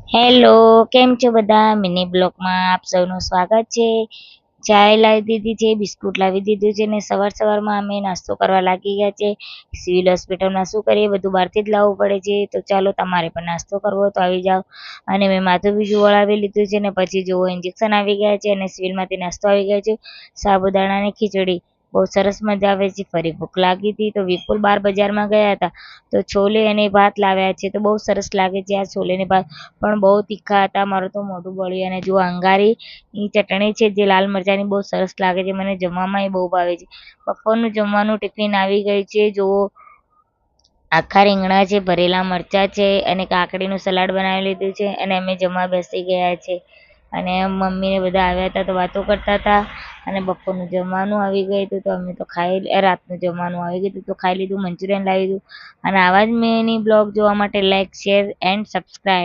Hello, કેમ છો બધા? મિની બ્લોગમાં આપ સૌનું સ્વાગત છે. ચાય લાવી દીધી છે, બિસ્કુટ લાવી દીધું છે ને સવારમાં અમે નાસ્તો કરવા લાગી ગયા છે. સિવિલ હોસ્પિટલમાં શું કરીએ, બધું બહારથી જ લાવવું પડે છે. તો ચાલો, તમારે પણ નાસ્તો કરવો હોય તો આવી જાઓ. અને મેં માથું બીજું વળાવી લીધું છે ને પછી જુઓ ઇન્જેક્શન આવી ગયા છે અને સિવિલમાંથી નાસ્તો આવી ગયો છે. સાબુદાણાની ખીચડી બહુ સરસ મજા આવે છે. ફરી ભૂખ લાગી હતી તો વિપુલ બાર બજારમાં ગયા હતા તો છોલે અને ભાત લાવ્યા છે. તો બહુ સરસ લાગે છે આ છોલે ને ભાત, પણ બહુ તીખા હતા. મારું તો મોઢું બળ્યું. અને જુઓ અંગારી ની ચટણી છે જે લાલ મરચાંની, બહુ સરસ લાગે છે. મને જમવામાં બહુ ભાવે છે. બપોરનું જમવાનું ટિફિન આવી ગઈ છે. જુઓ આખા રીંગણા છે, ભરેલા મરચાં છે અને કાકડીનું સલાડ બનાવી લીધું છે. અને અમે જમવા બેસી ગયા છે. અને મમ્મીને બધા આવ્યા હતા તો વાતો કરતા હતા. અને બપોરનું જમવાનું આવી ગયું હતું તો અમે તો રાતનું જમવાનું આવી ગયું હતું તો ખાઈ લીધું. મંચુરિયન લાવી દીધું. અને આવા જ મિની બ્લોગ જોવા માટે લાઈક, શેર એન્ડ સબસ્ક્રાઈબ.